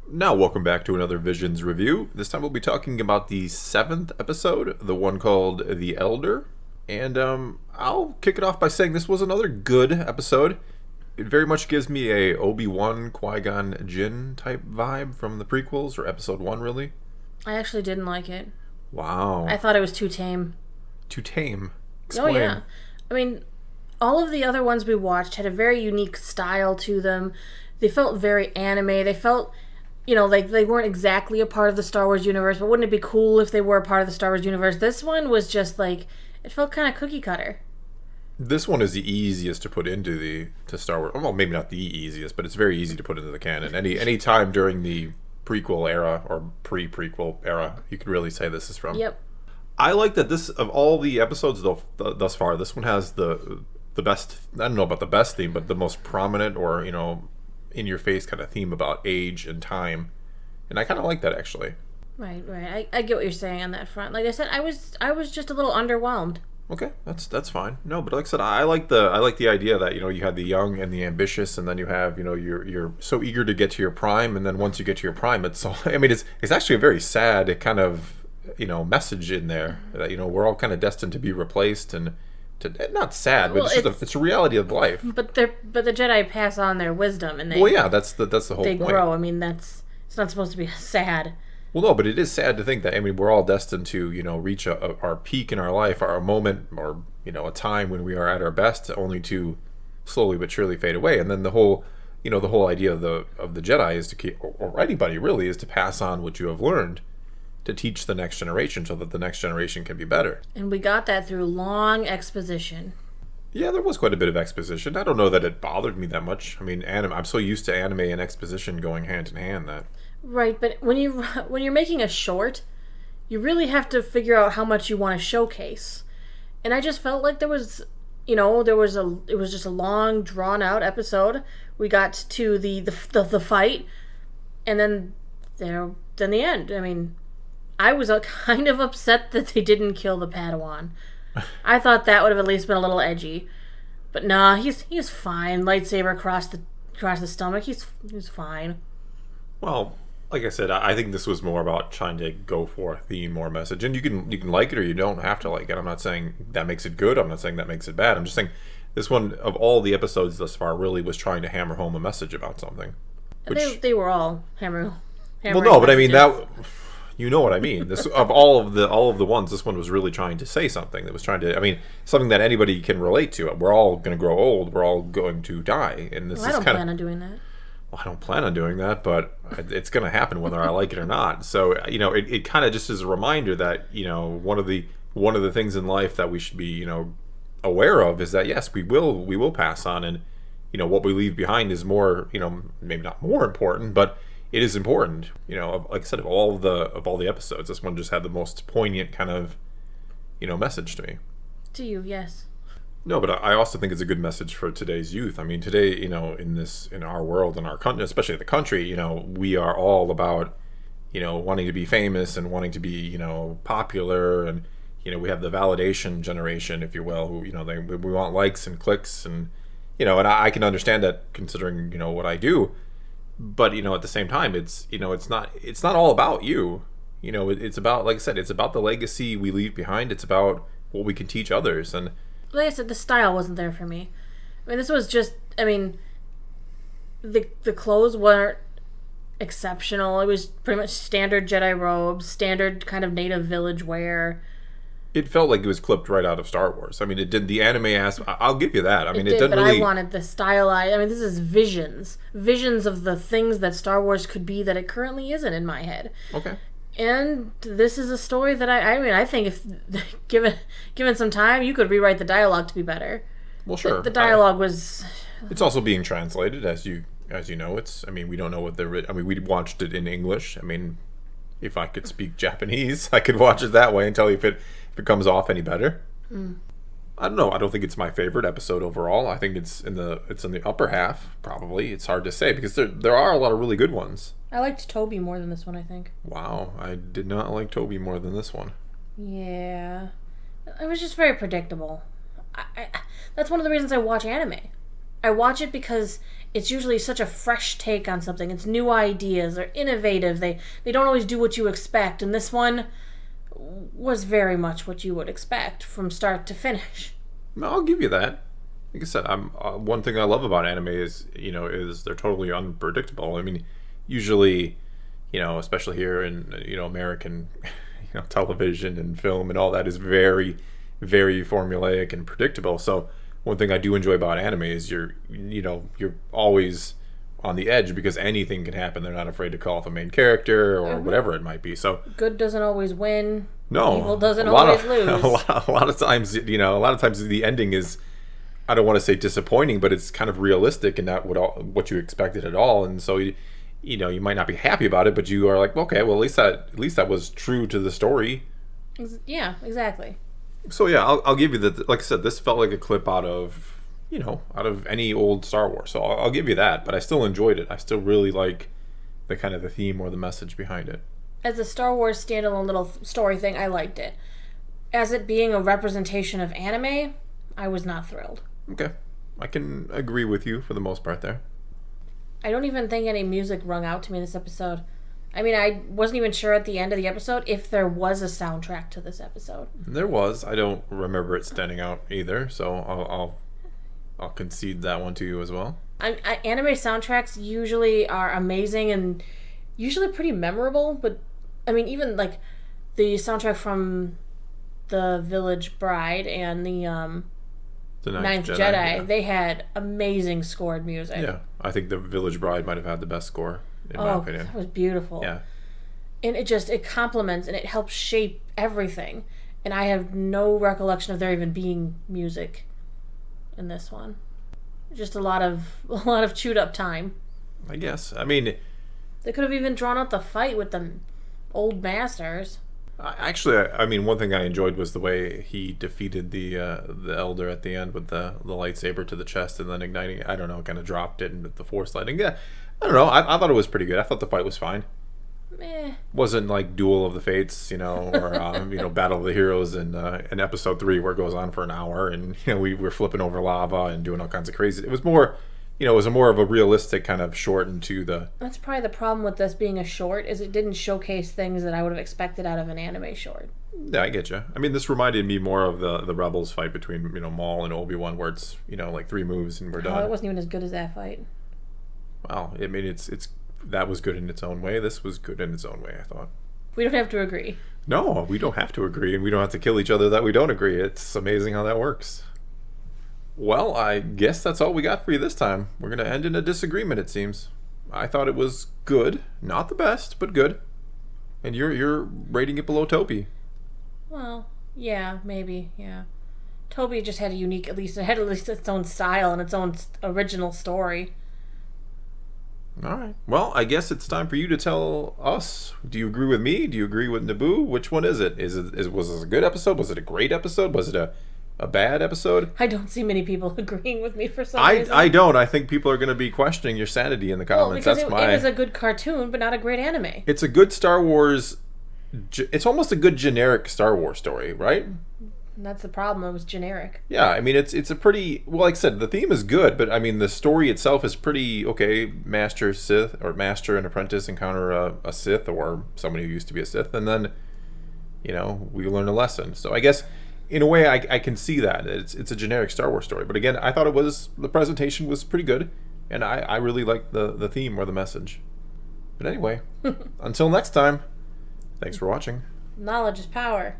Now, welcome back to another Visions review. This time we'll be talking about the 7th episode, the one called The Elder. And I'll kick it off by saying this was another good episode. It very much gives me a Obi-Wan, Qui-Gon, Jinn type vibe from the prequels, or episode 1, really. I actually didn't like it. Wow. I thought it was too tame. Too tame? Explain. Oh, yeah. I mean, all of the other ones we watched had a very unique style to them. They felt very anime. They felt, like they weren't exactly a part of the Star Wars universe, but wouldn't it be cool if they were a part of the Star Wars universe? This one was just like, it felt kind of cookie cutter. This one is the easiest to put into to Star Wars. Well, maybe not the easiest, but it's very easy to put into the canon. Any time during the prequel era or pre-prequel era, you could really say this is from. Yep. I like that this, of all the episodes thus far, this one has the best, I don't know about the best theme, but the most prominent or, in your face kind of theme about age and time. And I kind of like that, actually. Right. I get what you're saying on that front. Like I said, I was just a little underwhelmed. Okay, that's fine. No, but like I said, I like the idea that you have the young and the ambitious, and then you have you're so eager to get to your prime, and then once you get to your prime, it's actually a very sad kind of message in there that we're all kind of destined to be replaced and to not sad, but it's a reality of life. But the Jedi pass on their wisdom, and that's the whole point. They point. grow. I mean, it's not supposed to be sad. Well, no, but it is sad to think that we're all destined to reach our peak in our life, our moment, or a time when we are at our best, only to slowly but surely fade away. And then the whole idea of the Jedi is to keep, or anybody really, is to pass on what you have learned to teach the next generation, so that the next generation can be better. And we got that through long exposition. Yeah, there was quite a bit of exposition. I don't know that it bothered me that much. I mean, I'm so used to anime and exposition going hand in hand that. Right, but when you're making a short, you really have to figure out how much you want to showcase. And I just felt like there was it was just a long, drawn out episode. We got to the fight, and then the end. I mean, I was kind of upset that they didn't kill the Padawan. I thought that would have at least been a little edgy. But nah, he's fine. Lightsaber across the stomach. He's fine. Well, like I said, I think this was more about trying to go for a theme or message, and you can like it or you don't have to like it. I'm not saying that makes it good. I'm not saying that makes it bad. I'm just saying this one, of all the episodes thus far, really was trying to hammer home a message about something. They were all hammering. Well, no, but I mean that. You know what I mean. This of all of the ones, this one was really trying to say something. That was trying to. I mean, something that anybody can relate to. We're all going to grow old. We're all going to die, and this I don't plan on doing that. Well, I don't plan on doing that, but it's going to happen whether I like it or not. So it kind of just is a reminder that one of the things in life that we should be aware of is that yes, we will pass on, and what we leave behind is more maybe not more important, but it is important. Like I said, of all the episodes, this one just had the most poignant kind of message to me. To you, yes. No, but I also think it's a good message for today's youth. I mean, today, in our world, in our country, especially the country, we are all about, wanting to be famous and wanting to be, popular, and we have the validation generation, if you will, who we want likes and clicks, and and I can understand that considering what I do, but at the same time, it's it's not all about you. It's about, like I said, it's about the legacy we leave behind. It's about what we can teach others. And like I said, the style wasn't there for me. I mean, this was just, the clothes weren't exceptional. It was pretty much standard Jedi robes, standard kind of native village wear. It felt like it was clipped right out of Star Wars. I mean, it did the anime I'll give you that. I mean, it didn't but really. I wanted the stylized. I mean, this is visions of the things that Star Wars could be that it currently isn't in my head. Okay. And this is a story that I think if given some time, you could rewrite the dialogue to be better. Well, sure. The dialogue was. It's also being translated, as you know. We don't know what we watched it in English. I mean, if I could speak Japanese, I could watch it that way and tell you if it comes off any better. I don't know. I don't think it's my favorite episode overall. I think it's in the upper half, probably. It's hard to say because there are a lot of really good ones. I liked Toby more than this one, I think. Wow, I did not like Toby more than this one. Yeah. It was just very predictable. That's one of the reasons I watch anime. I watch it because it's usually such a fresh take on something. It's new ideas. They're innovative. They don't always do what you expect. And this one was very much what you would expect from start to finish. I'll give you that. Like I said, I'm one thing I love about anime is they're totally unpredictable. I mean, usually, especially here in American, television and film and all that is very, very formulaic and predictable. So one thing I do enjoy about anime is you're always on the edge because anything can happen. They're not afraid to call off a main character or whatever it might be. So good doesn't always win. No, evil doesn't always lose. A lot of times, the ending is, I don't want to say disappointing, but it's kind of realistic and not what you expected at all. And so you might not be happy about it, but you are like, okay, well at least that was true to the story. Yeah, exactly. So yeah, I'll give you that. Like I said, this felt like a clip out of any old Star Wars. So I'll give you that. But I still enjoyed it. I still really like the kind of the theme or the message behind it. As a Star Wars standalone little story thing, I liked it. As it being a representation of anime, I was not thrilled. Okay, I can agree with you for the most part there. I don't even think any music rung out to me this episode. I mean, I wasn't even sure at the end of the episode if there was a soundtrack to this episode. There was. I don't remember it standing out either, so I'll concede that one to you as well. Anime soundtracks usually are amazing and usually pretty memorable, but I mean, even like the soundtrack from The Village Bride and the Ninth Jedi, yeah. They had amazing scored music. Yeah, I think The Village Bride might have had the best score. In my opinion. That was beautiful. Yeah. And it complements and it helps shape everything. And I have no recollection of there even being music in this one. Just a lot of chewed up time. I guess. I mean, they could have even drawn out the fight with the old masters. Actually, I mean, one thing I enjoyed was the way he defeated the elder at the end with the lightsaber to the chest and then igniting it. I don't know, kind of dropped it and the force lighting. Yeah, I don't know. I thought it was pretty good. I thought the fight was fine. Wasn't like Duel of the Fates, or Battle of the Heroes in episode 3 where it goes on for an hour and we're flipping over lava and doing all kinds of crazy. It was more, it was more of a realistic kind of short into the. That's probably the problem with this being a short is it didn't showcase things that I would have expected out of an anime short. Yeah, I get you. I mean, this reminded me more of the Rebels fight between Maul and Obi-Wan, where it's like 3 moves and we're done. It wasn't even as good as that fight. Well, I mean, it's that was good in its own way. This was good in its own way, I thought. We don't have to agree. No, we don't have to agree, and we don't have to kill each other that we don't agree. It's amazing how that works. Well, I guess that's all we got for you this time. We're going to end in a disagreement, it seems. I thought it was good. Not the best, but good. And you're rating it below Toby. Well, yeah, maybe, yeah. Toby just had at least its own style and its own original story. All right. Well, I guess it's time for you to tell us. Do you agree with me? Do you agree with Naboo? Which one is it? Was this a good episode? Was it a great episode? Was it a bad episode? I don't see many people agreeing with me for some reason. I don't. I think people are going to be questioning your sanity in the comments. Well, because it is a good cartoon, but not a great anime. It's a good Star Wars. It's almost a good generic Star Wars story, right? That's the problem. It was generic. Yeah, I mean, it's a pretty... Well, like I said, the theme is good, but I mean, the story itself is pretty... Okay, Master and Apprentice encounter a Sith or somebody who used to be a Sith, and then, we learn a lesson. So I guess, in a way, I can see that. It's a generic Star Wars story. But again, I thought the presentation was pretty good, and I really liked the theme or the message. But anyway, until next time, thanks for watching. Knowledge is power.